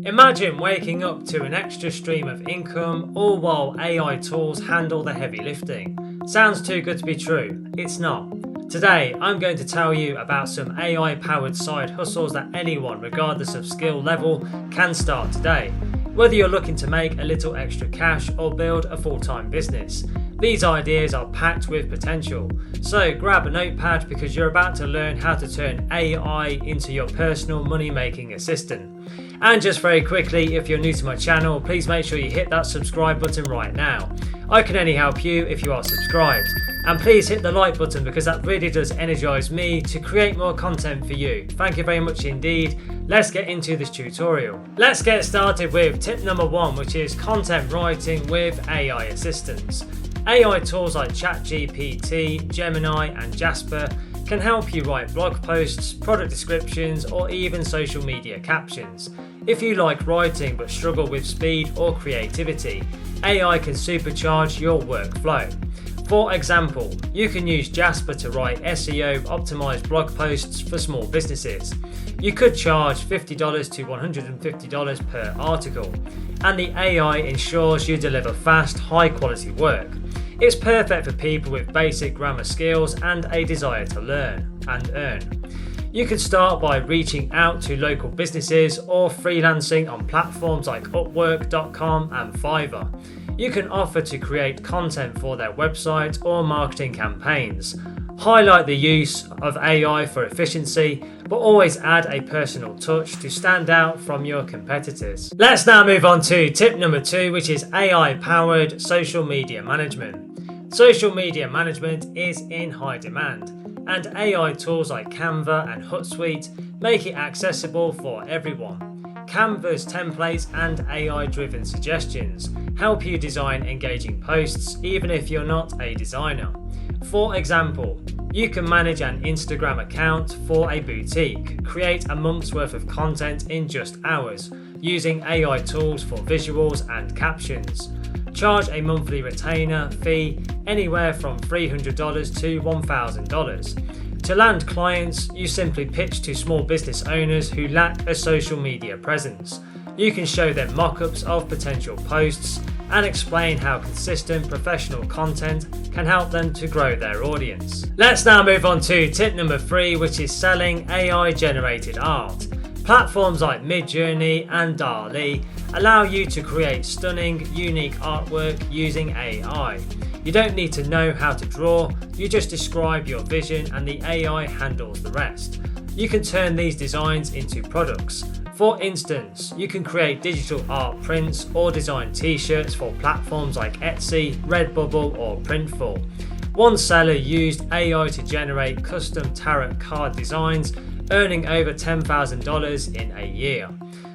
Imagine waking up to an extra stream of income, all while AI tools handle the heavy lifting. Sounds too good to be true. It's not. Today, I'm going to tell you about some AI-powered side hustles that anyone, regardless of skill level, can start today. Whether you're looking to make a little extra cash or build a full-time business, these ideas are packed with potential. So grab a notepad because you're about to learn how to turn AI into your personal money-making assistant. And just very quickly, if you're new to my channel, please make sure you hit that subscribe button right now. I can only help you if you are subscribed. And please hit the like button because that really does energize me to create more content for you. Thank you very much indeed. Let's get into this tutorial. Let's get started with tip number 1, which is content writing with AI assistants. AI tools like ChatGPT, Gemini and Jasper can help you write blog posts, product descriptions or even social media captions. If you like writing but struggle with speed or creativity, AI can supercharge your workflow. For example, you can use Jasper to write SEO optimized blog posts for small businesses. You could charge $50 to $150 per article, and the AI ensures you deliver fast, high quality work. It's perfect for people with basic grammar skills and a desire to learn and earn. You can start by reaching out to local businesses or freelancing on platforms like Upwork.com and Fiverr. You can offer to create content for their website or marketing campaigns. Highlight the use of AI for efficiency, but always add a personal touch to stand out from your competitors. Let's now move on to tip number 2, which is AI-powered social media management. Social media management is in high demand, and AI tools like Canva and Hootsuite make it accessible for everyone. Canva's templates and AI-driven suggestions help you design engaging posts even if you're not a designer. For example, you can manage an Instagram account for a boutique, create a month's worth of content in just hours, using AI tools for visuals and captions. Charge a monthly retainer fee anywhere from $300 to $1,000. To land clients, you simply pitch to small business owners who lack a social media presence. You can show them mock-ups of potential posts and explain how consistent professional content can help them to grow their audience. Let's now move on to tip number 3, which is selling AI-generated art. Platforms like Midjourney and DALL-E allow you to create stunning, unique artwork using AI. You don't need to know how to draw, you just describe your vision and the AI handles the rest. You can turn these designs into products. For instance, you can create digital art prints or design t-shirts for platforms like Etsy, Redbubble or Printful. One seller used AI to generate custom tarot card designs, earning over $10,000 in a year.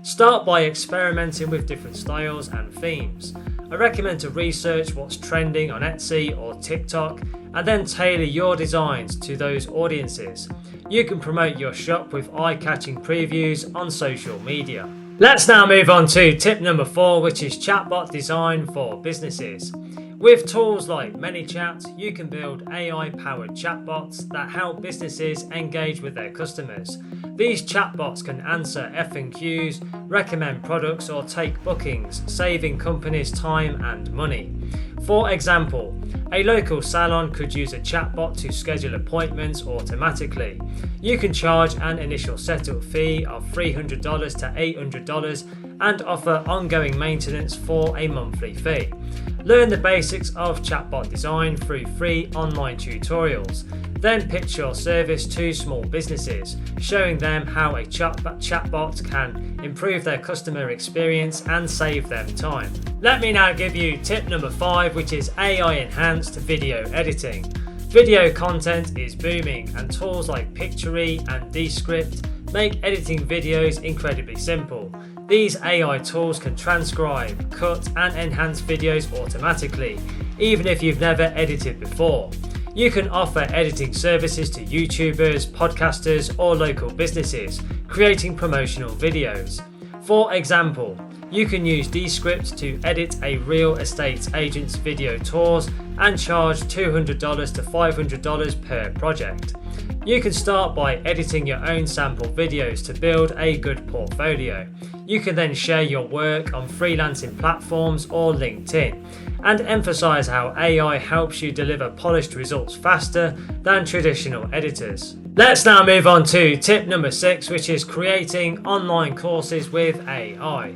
Start by experimenting with different styles and themes. I recommend to research what's trending on Etsy or TikTok and then tailor your designs to those audiences. You can promote your shop with eye-catching previews on social media. Let's now move on to tip number 4, which is chatbot design for businesses. With tools like ManyChat, you can build AI-powered chatbots that help businesses engage with their customers. These chatbots can answer FAQs, recommend products or take bookings, saving companies time and money. For example, a local salon could use a chatbot to schedule appointments automatically. You can charge an initial setup fee of $300 to $800 and offer ongoing maintenance for a monthly fee. Learn the basics of chatbot design through free online tutorials. Then pitch your service to small businesses, showing them how a chatbot can improve their customer experience and save them time. Let me now give you tip number 5, which is AI-enhanced video editing. Video content is booming, and tools like Pictory and Descript make editing videos incredibly simple. These AI tools can transcribe, cut and enhance videos automatically, even if you've never edited before. You can offer editing services to YouTubers, podcasters or local businesses, creating promotional videos. For example, you can use Descript to edit a real estate agent's video tours and charge $200 to $500 per project. You can start by editing your own sample videos to build a good portfolio. You can then share your work on freelancing platforms or LinkedIn and emphasize how AI helps you deliver polished results faster than traditional editors. Let's now move on to tip number 6, which is creating online courses with AI.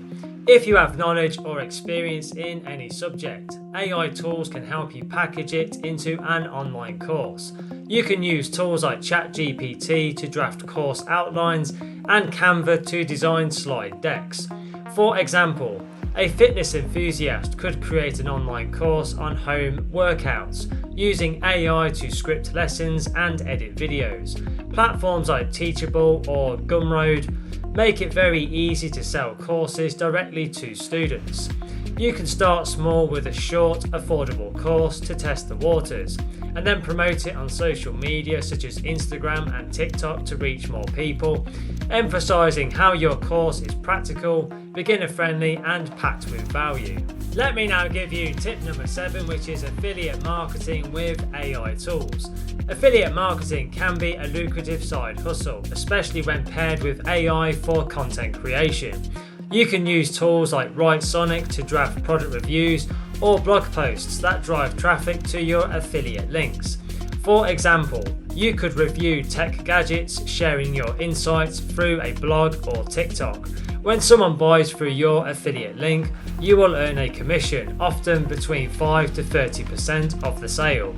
If you have knowledge or experience in any subject, AI tools can help you package it into an online course. You can use tools like ChatGPT to draft course outlines and Canva to design slide decks. For example, a fitness enthusiast could create an online course on home workouts using AI to script lessons and edit videos. Platforms like Teachable or Gumroad make it very easy to sell courses directly to students. You can start small with a short, affordable course to test the waters, and then promote it on social media such as Instagram and TikTok to reach more people, emphasizing how your course is practical, beginner-friendly, and packed with value. Let me now give you tip number 7, which is affiliate marketing with AI tools. Affiliate marketing can be a lucrative side hustle, especially when paired with AI for content creation. You can use tools like WriteSonic to draft product reviews or blog posts that drive traffic to your affiliate links. For example, you could review tech gadgets, sharing your insights through a blog or TikTok. When someone buys through your affiliate link, you will earn a commission, often between 5 to 30% of the sale.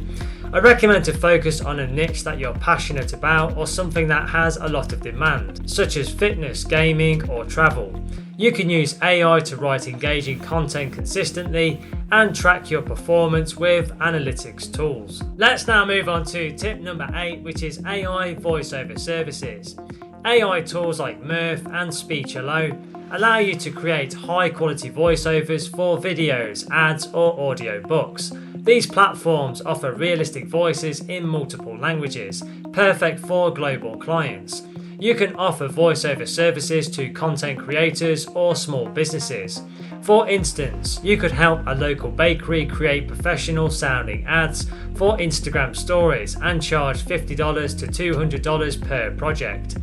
I recommend to focus on a niche that you're passionate about or something that has a lot of demand, such as fitness, gaming, or travel. You can use AI to write engaging content consistently and track your performance with analytics tools. Let's now move on to tip number 8, which is AI Voiceover Services. AI tools like Mirth and Speech Hello allow you to create high-quality voiceovers for videos, ads, or audio books. These platforms offer realistic voices in multiple languages, perfect for global clients. You can offer voiceover services to content creators or small businesses. For instance, you could help a local bakery create professional sounding ads for Instagram stories and charge $50 to $200 per project.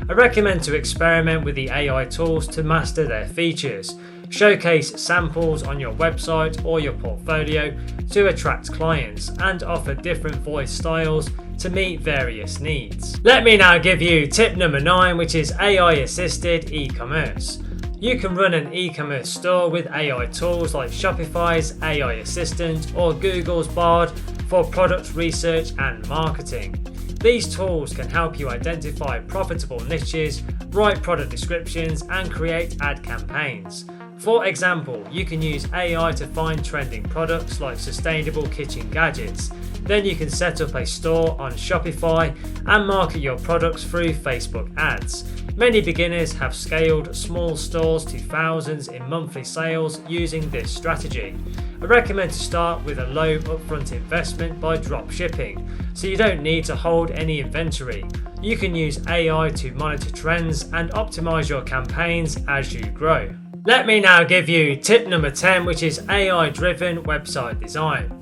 I recommend to experiment with the AI tools to master their features. Showcase samples on your website or your portfolio to attract clients and offer different voice styles to meet various needs. Let me now give you tip number 9, which is AI assisted e-commerce. You can run an e-commerce store with AI tools like Shopify's AI Assistant or Google's Bard for product research and marketing. These tools can help you identify profitable niches, write product descriptions, and create ad campaigns. For example, you can use AI to find trending products like sustainable kitchen gadgets. Then you can set up a store on Shopify and market your products through Facebook ads. Many beginners have scaled small stores to thousands in monthly sales using this strategy. I recommend to start with a low upfront investment by drop shipping, so you don't need to hold any inventory. You can use AI to monitor trends and optimize your campaigns as you grow. Let me now give you tip number 10, which is AI-driven website design.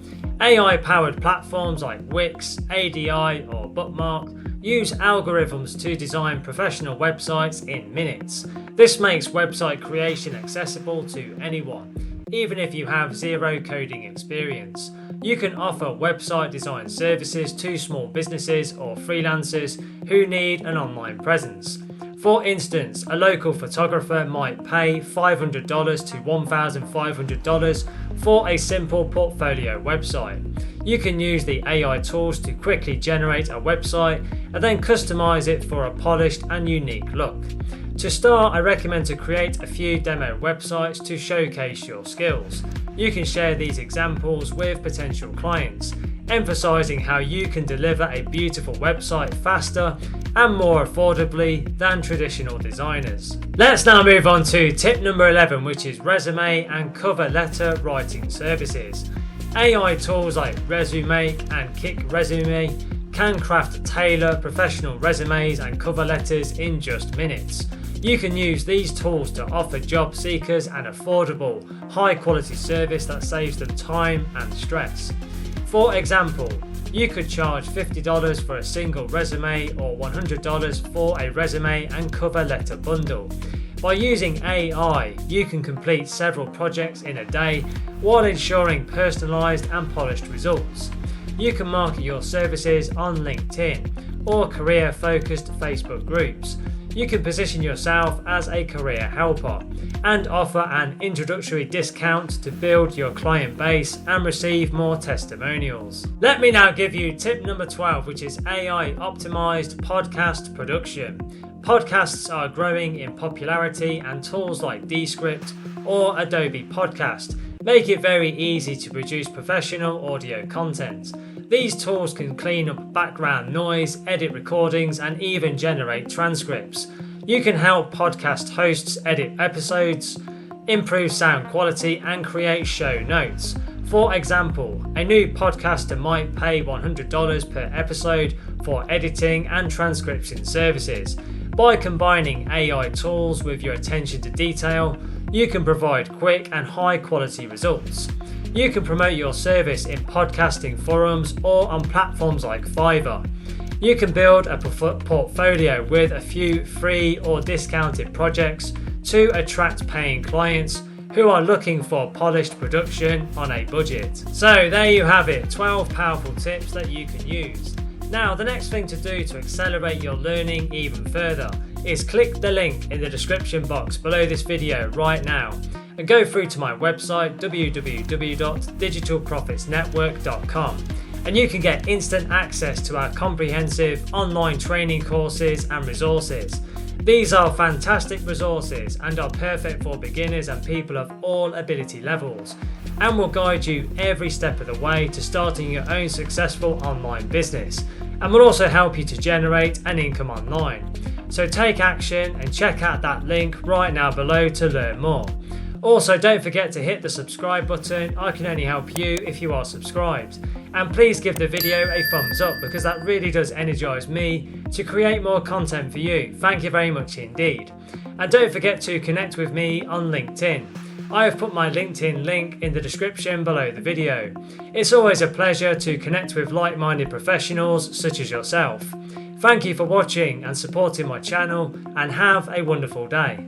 AI-powered platforms like Wix, ADI, or Bookmark use algorithms to design professional websites in minutes. This makes website creation accessible to anyone, even if you have zero coding experience. You can offer website design services to small businesses or freelancers who need an online presence. For instance, a local photographer might pay $500 to $1,500 for a simple portfolio website. You can use the AI tools to quickly generate a website and then customize it for a polished and unique look. To start, I recommend to create a few demo websites to showcase your skills. You can share these examples with potential clients, emphasizing how you can deliver a beautiful website faster and more affordably than traditional designers. Let's now move on to tip number 11, which is resume and cover letter writing services. AI tools like ResuMake and Kick Resume can craft tailored professional resumes and cover letters in just minutes. You can use these tools to offer job seekers an affordable, high quality service that saves them time and stress. For example, You could charge $50 for a single resume or $100 for a resume and cover letter bundle. By using AI, you can complete several projects in a day while ensuring personalized and polished results. You can market your services on LinkedIn or career-focused Facebook groups. You can position yourself as a career helper and offer an introductory discount to build your client base and receive more testimonials. Let me now give you tip number 12, which is AI optimized podcast production. Podcasts are growing in popularity, and tools like Descript or Adobe Podcast make it very easy to produce professional audio content. These tools can clean up background noise, edit recordings, and even generate transcripts. You can help podcast hosts edit episodes, improve sound quality, and create show notes. For example, a new podcaster might pay $100 per episode for editing and transcription services. By combining AI tools with your attention to detail, you can provide quick and high quality results. You can promote your service in podcasting forums or on platforms like Fiverr. You can build a portfolio with a few free or discounted projects to attract paying clients who are looking for polished production on a budget. So there you have it, 12 powerful tips that you can use. Now, the next thing to do to accelerate your learning even further is click the link in the description box below this video right now and go through to my website www.digitalprofitsnetwork.com, and you can get instant access to our comprehensive online training courses and resources. These are fantastic resources and are perfect for beginners and people of all ability levels, and will guide you every step of the way to starting your own successful online business, and will also help you to generate an income online. So take action and check out that link right now below to learn more. Also, don't forget to hit the subscribe button. I can only help you if you are subscribed. And please give the video a thumbs up, because that really does energize me to create more content for you. Thank you very much indeed. And don't forget to connect with me on LinkedIn. I have put my LinkedIn link in the description below the video. It's always a pleasure to connect with like-minded professionals such as yourself. Thank you for watching and supporting my channel, and have a wonderful day.